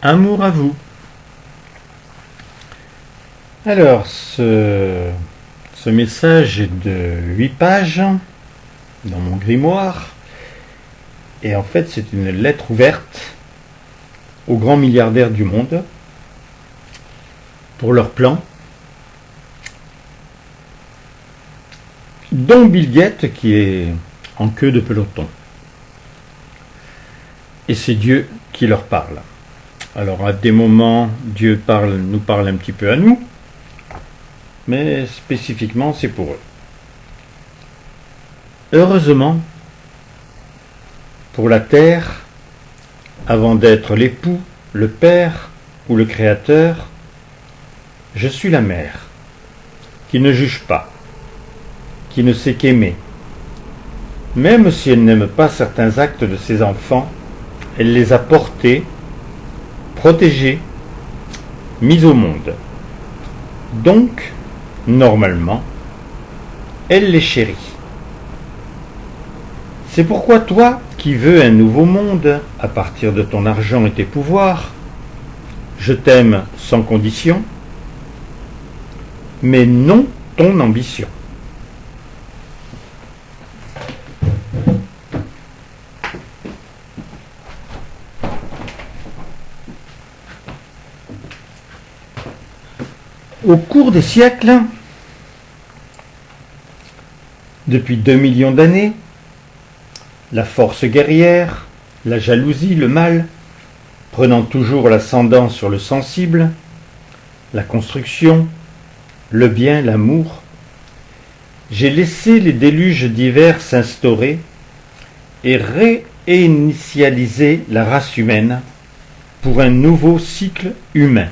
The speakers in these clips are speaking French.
Amour à vous. Alors, ce message est de 8 pages dans mon grimoire. Et en fait, c'est une lettre ouverte aux grands milliardaires du monde pour leur plan, dont Bill Gates qui est en queue de peloton. Et c'est Dieu qui leur parle. Alors à des moments, Dieu nous parle un petit peu à nous, mais spécifiquement c'est pour eux. Heureusement, pour la terre, avant d'être l'époux, le père ou le créateur, je suis la mère, qui ne juge pas, qui ne sait qu'aimer. Même si elle n'aime pas certains actes de ses enfants, elle les a portés, protégés, mis au monde. Donc, normalement, elle les chérit. C'est pourquoi toi, qui veux un nouveau monde à partir de ton argent et tes pouvoirs, je t'aime sans condition, mais non ton ambition. Au cours des siècles, depuis 2 millions d'années, la force guerrière, la jalousie, le mal, prenant toujours l'ascendant sur le sensible, la construction, le bien, l'amour, j'ai laissé les déluges divers s'instaurer et réinitialiser la race humaine pour un nouveau cycle humain.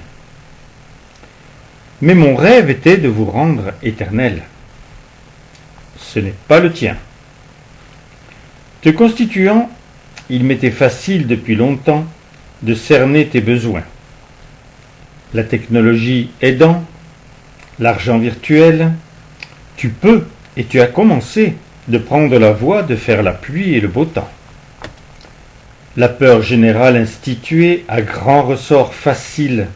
Mais mon rêve était de vous rendre éternel. Ce n'est pas le tien. Te constituant, il m'était facile depuis longtemps de cerner tes besoins. La technologie aidant, l'argent virtuel, tu peux et tu as commencé de prendre la voie de faire la pluie et le beau temps. La peur générale instituée à grand ressort facile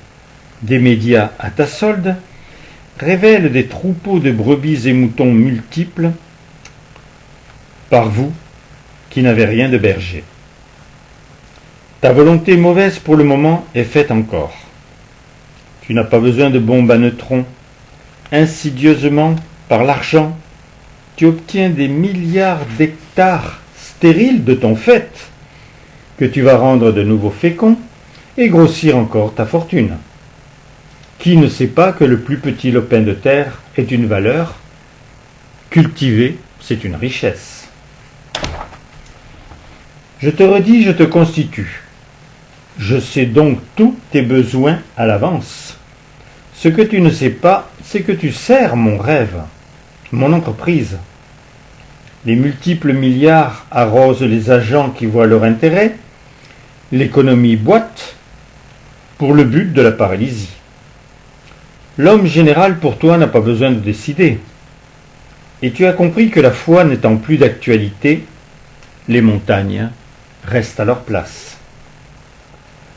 des médias à ta solde révèle des troupeaux de brebis et moutons multiples par vous qui n'avez rien de berger. Ta volonté mauvaise pour le moment est faite encore. Tu n'as pas besoin de bombes à neutrons. Insidieusement, par l'argent, tu obtiens des milliards d'hectares stériles de ton fait, que tu vas rendre de nouveau féconds et grossir encore ta fortune. Qui ne sait pas que le plus petit lopin de terre est une valeur? Cultiver, c'est une richesse. Je te redis, je te constitue. Je sais donc tous tes besoins à l'avance. Ce que tu ne sais pas, c'est que tu sers mon rêve, mon entreprise. Les multiples milliards arrosent les agents qui voient leur intérêt. L'économie boite pour le but de la paralysie. L'homme général pour toi n'a pas besoin de décider. Et tu as compris que la foi n'étant plus d'actualité, les montagnes restent à leur place.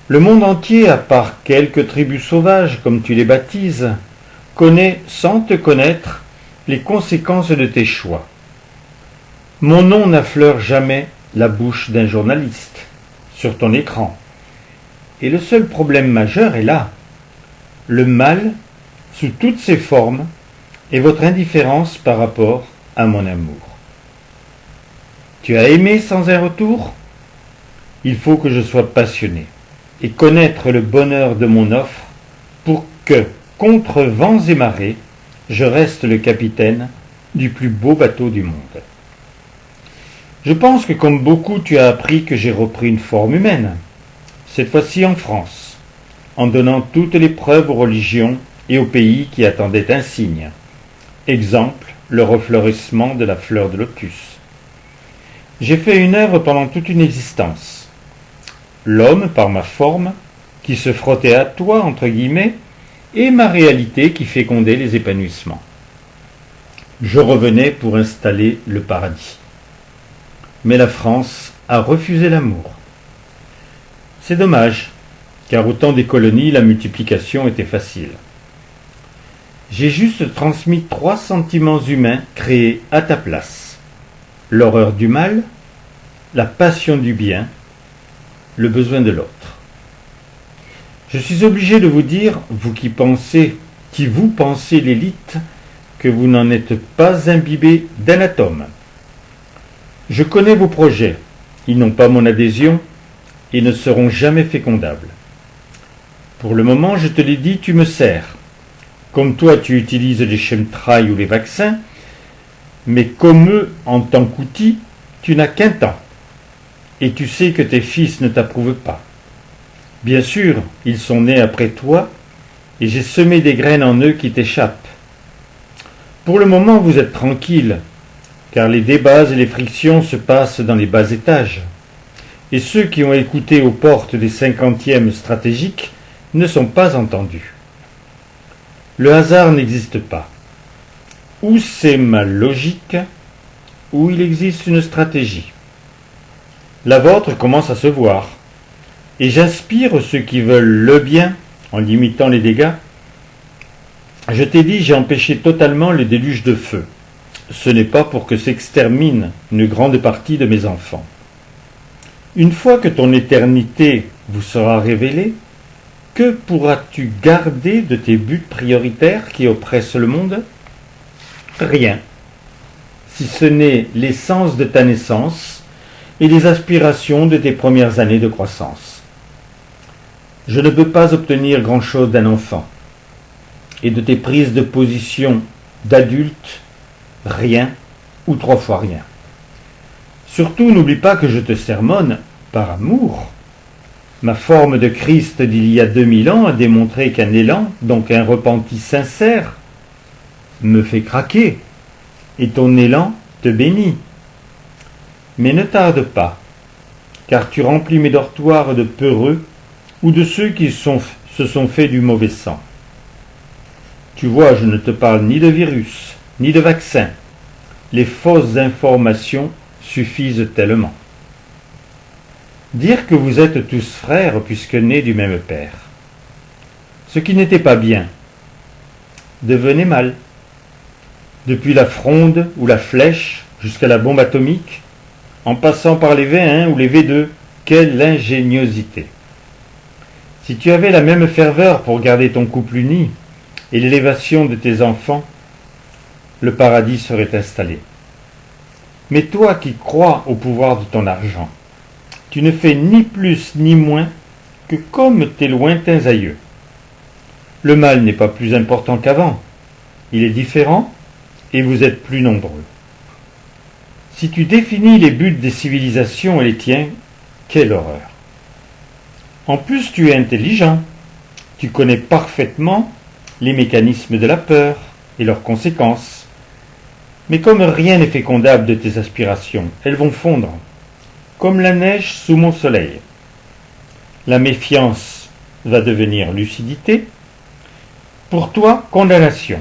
Le monde entier, à part quelques tribus sauvages, comme tu les baptises, connaît sans te connaître les conséquences de tes choix. Mon nom n'affleure jamais la bouche d'un journaliste sur ton écran. Et le seul problème majeur est là. Le mal, sous toutes ses formes, et votre indifférence par rapport à mon amour. Tu as aimé sans un retour? Il faut que je sois passionné et connaître le bonheur de mon offre pour que, contre vents et marées, je reste le capitaine du plus beau bateau du monde. Je pense que comme beaucoup, tu as appris que j'ai repris une forme humaine, cette fois-ci en France, en donnant toutes les preuves aux religions et aux pays qui attendaient un signe. Exemple, le refleurissement de la fleur de lotus. J'ai fait une œuvre pendant toute une existence. L'homme, par ma forme, qui se frottait à toi, entre guillemets, et ma réalité qui fécondait les épanouissements. Je revenais pour installer le paradis. Mais la France a refusé l'amour. C'est dommage, car au temps des colonies, la multiplication était facile. J'ai juste transmis 3 sentiments humains créés à ta place. L'horreur du mal, la passion du bien, le besoin de l'autre. Je suis obligé de vous dire, vous qui vous pensez l'élite, que vous n'en êtes pas imbibé d'un atome. Je connais vos projets, ils n'ont pas mon adhésion et ne seront jamais fécondables. Pour le moment, je te l'ai dit, tu me sers. Comme toi, tu utilises les chemtrails ou les vaccins, mais comme eux, en tant qu'outil, tu n'as qu'un temps. Et tu sais que tes fils ne t'approuvent pas. Bien sûr, ils sont nés après toi, et j'ai semé des graines en eux qui t'échappent. Pour le moment, vous êtes tranquille, car les débats et les frictions se passent dans les bas étages. Et ceux qui ont écouté aux portes des 50e stratégiques ne sont pas entendus. Le hasard n'existe pas. Ou c'est ma logique, ou il existe une stratégie. La vôtre commence à se voir. Et j'inspire ceux qui veulent le bien en limitant les dégâts. Je t'ai dit, j'ai empêché totalement le déluge de feu. Ce n'est pas pour que s'extermine une grande partie de mes enfants. Une fois que ton éternité vous sera révélée, que pourras-tu garder de tes buts prioritaires qui oppressent le monde? Rien, si ce n'est l'essence de ta naissance et les aspirations de tes premières années de croissance. Je ne peux pas obtenir grand-chose d'un enfant, et de tes prises de position d'adulte, rien ou 3 fois rien. Surtout, n'oublie pas que je te sermonne par amour. Ma forme de Christ d'il y a 2000 ans a démontré qu'un élan, donc un repenti sincère, me fait craquer, et ton élan te bénit. Mais ne tarde pas, car tu remplis mes dortoirs de peureux ou de ceux qui se sont fait du mauvais sang. Tu vois, je ne te parle ni de virus, ni de vaccin. Les fausses informations suffisent tellement. Dire que vous êtes tous frères puisque nés du même père. Ce qui n'était pas bien devenait mal. Depuis la fronde ou la flèche jusqu'à la bombe atomique, en passant par les V1 ou les V2, quelle ingéniosité! Si tu avais la même ferveur pour garder ton couple uni et l'élévation de tes enfants, le paradis serait installé. Mais toi qui crois au pouvoir de ton argent, tu ne fais ni plus ni moins que comme tes lointains aïeux. Le mal n'est pas plus important qu'avant, il est différent et vous êtes plus nombreux. Si tu définis les buts des civilisations et les tiens, quelle horreur! En plus, tu es intelligent, tu connais parfaitement les mécanismes de la peur et leurs conséquences. Mais comme rien n'est fécondable de tes aspirations, elles vont fondre, comme la neige sous mon soleil. La méfiance va devenir lucidité, pour toi, condamnation.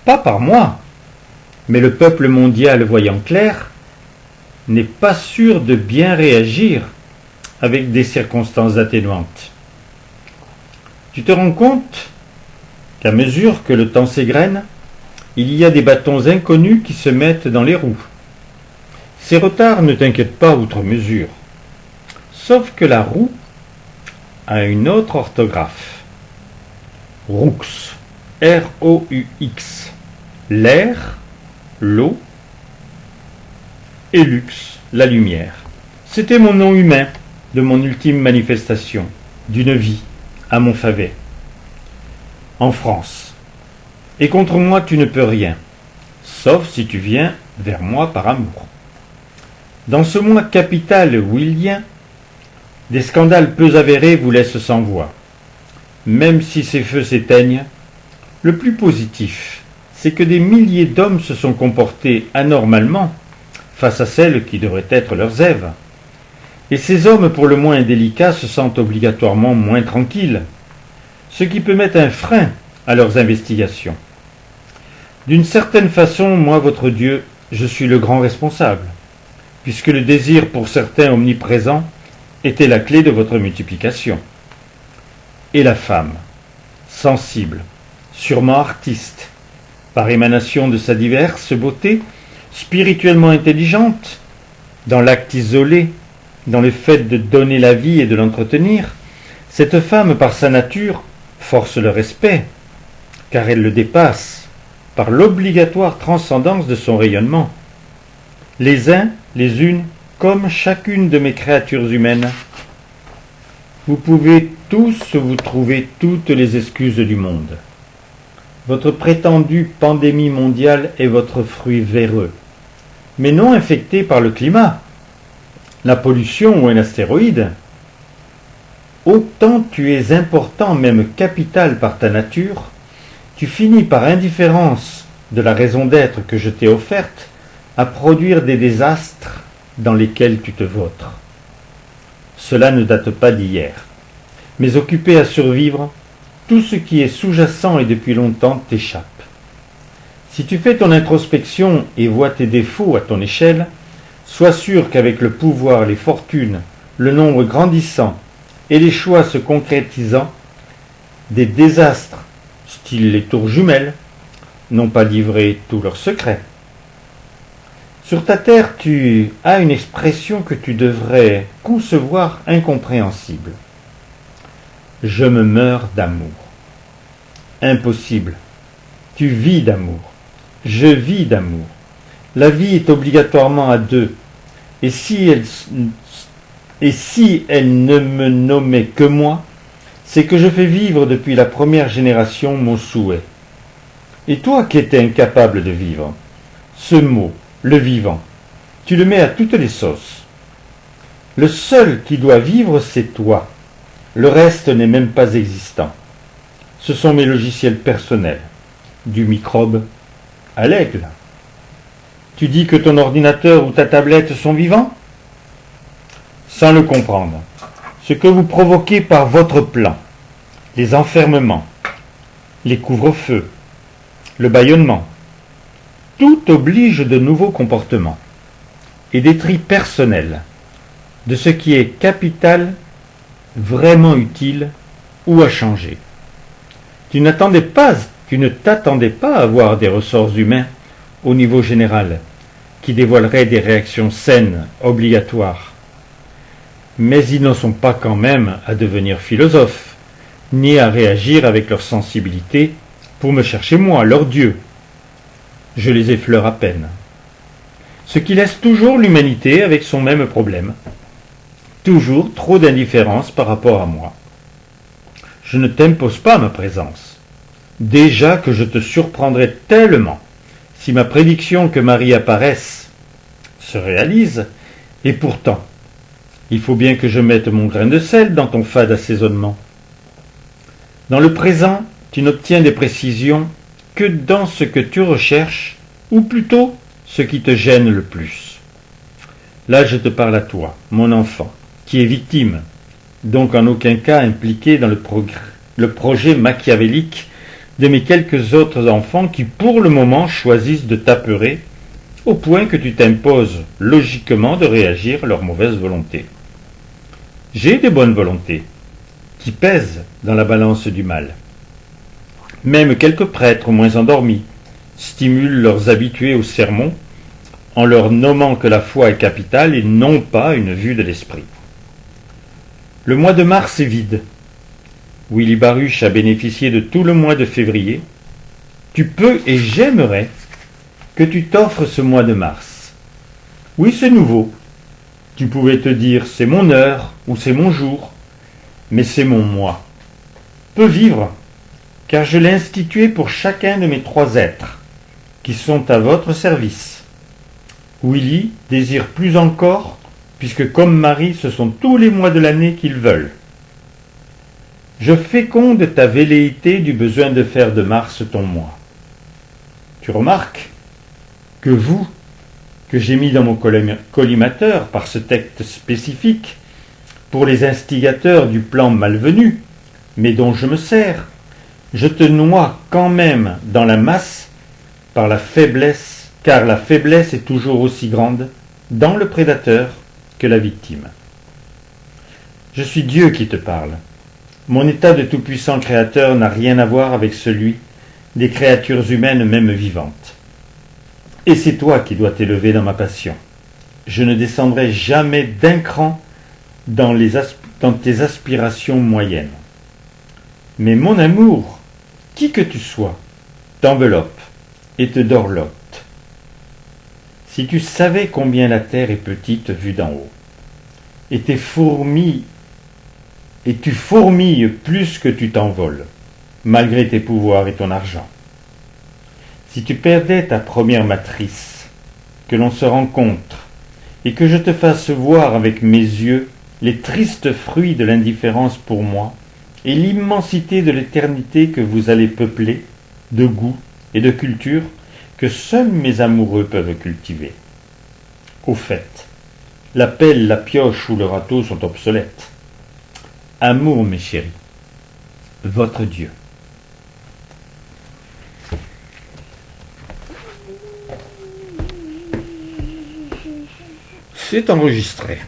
Pas par moi, mais le peuple mondial voyant clair n'est pas sûr de bien réagir avec des circonstances atténuantes. Tu te rends compte qu'à mesure que le temps s'égrène, il y a des bâtons inconnus qui se mettent dans les roues. Ces retards ne t'inquiètent pas outre mesure, sauf que la roue a une autre orthographe. Roux, R-O-U-X, l'air, l'eau, et luxe, la lumière. C'était mon nom humain de mon ultime manifestation, d'une vie à mon favet. En France. Et contre moi tu ne peux rien, sauf si tu viens vers moi par amour. Dans ce mois capital willien, des scandales peu avérés vous laissent sans voix. Même si ces feux s'éteignent, le plus positif, c'est que des milliers d'hommes se sont comportés anormalement face à celles qui devraient être leurs Èves. Et ces hommes pour le moins indélicats se sentent obligatoirement moins tranquilles, ce qui peut mettre un frein à leurs investigations. D'une certaine façon, moi, votre Dieu, je suis le grand responsable, puisque le désir pour certains omniprésent était la clé de votre multiplication. et la femme, sensible, sûrement artiste, par émanation de sa diverse beauté, spirituellement intelligente, dans l'acte isolé, dans le fait de donner la vie et de l'entretenir, cette femme, par sa nature, force le respect, car elle le dépasse, par l'obligatoire transcendance de son rayonnement. Les uns, les unes, comme chacune de mes créatures humaines, vous pouvez tous vous trouver toutes les excuses du monde. Votre prétendue pandémie mondiale est votre fruit véreux, mais non infecté par le climat, la pollution ou un astéroïde. Autant tu es important, même capital par ta nature, tu finis par indifférence de la raison d'être que je t'ai offerte à produire des désastres dans lesquels tu te vautres. Cela ne date pas d'hier, mais occupé à survivre, tout ce qui est sous-jacent et depuis longtemps t'échappe. Si tu fais ton introspection et vois tes défauts à ton échelle, sois sûr qu'avec le pouvoir, les fortunes, le nombre grandissant et les choix se concrétisant, des désastres, style les tours jumelles, n'ont pas livré tous leurs secrets. Sur ta terre, tu as une expression que tu devrais concevoir incompréhensible. Je me meurs d'amour. Impossible. Tu vis d'amour. Je vis d'amour. La vie est obligatoirement à deux. Et si elle ne me nommait que moi, c'est que je fais vivre depuis la première génération mon souhait. Et toi qui étais incapable de vivre, ce mot, le vivant, tu le mets à toutes les sauces. Le seul qui doit vivre, c'est toi. Le reste n'est même pas existant. Ce sont mes logiciels personnels, du microbe à l'aigle. Tu dis que ton ordinateur ou ta tablette sont vivants? Sans le comprendre, ce que vous provoquez par votre plan, les enfermements, les couvre-feux, le bâillonnement, tout oblige de nouveaux comportements et des tris personnels de ce qui est capital, vraiment utile ou à changer. Tu ne t'attendais pas à avoir des ressorts humains au niveau général qui dévoileraient des réactions saines, obligatoires. Mais ils n'en sont pas quand même à devenir philosophes, ni à réagir avec leur sensibilité pour me chercher moi, leur Dieu. Je les effleure à peine. Ce qui laisse toujours l'humanité avec son même problème. Toujours trop d'indifférence par rapport à moi. Je ne t'impose pas ma présence. Déjà que je te surprendrai tellement si ma prédiction que Marie apparaisse se réalise, et pourtant, il faut bien que je mette mon grain de sel dans ton fade assaisonnement. Dans le présent, tu n'obtiens des précisions que dans ce que tu recherches, ou plutôt ce qui te gêne le plus. Là, je te parle à toi, mon enfant, qui est victime, donc en aucun cas impliqué dans le projet machiavélique de mes quelques autres enfants qui, pour le moment, choisissent de t'apeurer, au point que tu t'imposes logiquement de réagir à leur mauvaise volonté. J'ai des bonnes volontés, qui pèsent dans la balance du mal. Même quelques prêtres moins endormis stimulent leurs habitués au sermon en leur nommant que la foi est capitale et non pas une vue de l'esprit. Le mois de mars est vide. Willy Baruch a bénéficié de tout le mois de février. Tu peux et j'aimerais que tu t'offres ce mois de mars. Oui, c'est nouveau. Tu pouvais te dire c'est mon heure ou c'est mon jour, mais c'est mon mois. Peux vivre, car je l'ai institué pour chacun de mes 3 êtres, qui sont à votre service. Willy désire plus encore, puisque comme Marie, ce sont tous les mois de l'année qu'ils veulent. Je féconde ta velléité du besoin de faire de mars ton mois. Tu remarques que vous, que j'ai mis dans mon collimateur par ce texte spécifique, pour les instigateurs du plan malvenu, mais dont je me sers, je te noie quand même dans la masse par la faiblesse, car la faiblesse est toujours aussi grande dans le prédateur que la victime. Je suis Dieu qui te parle. Mon état de tout-puissant créateur n'a rien à voir avec celui des créatures humaines même vivantes. Et c'est toi qui dois t'élever dans ma passion. Je ne descendrai jamais d'un cran dans tes aspirations moyennes. Mais mon amour, qui que tu sois, t'enveloppe et te dorlote. Si tu savais combien la terre est petite vue d'en haut, et tu fourmilles plus que tu t'envoles, malgré tes pouvoirs et ton argent. Si tu perdais ta première matrice, que l'on se rencontre, et que je te fasse voir avec mes yeux les tristes fruits de l'indifférence pour moi, et l'immensité de l'éternité que vous allez peupler, de goût et de culture, que seuls mes amoureux peuvent cultiver. Au fait, la pelle, la pioche ou le râteau sont obsolètes. Amour, mes chéris, votre Dieu. C'est enregistré.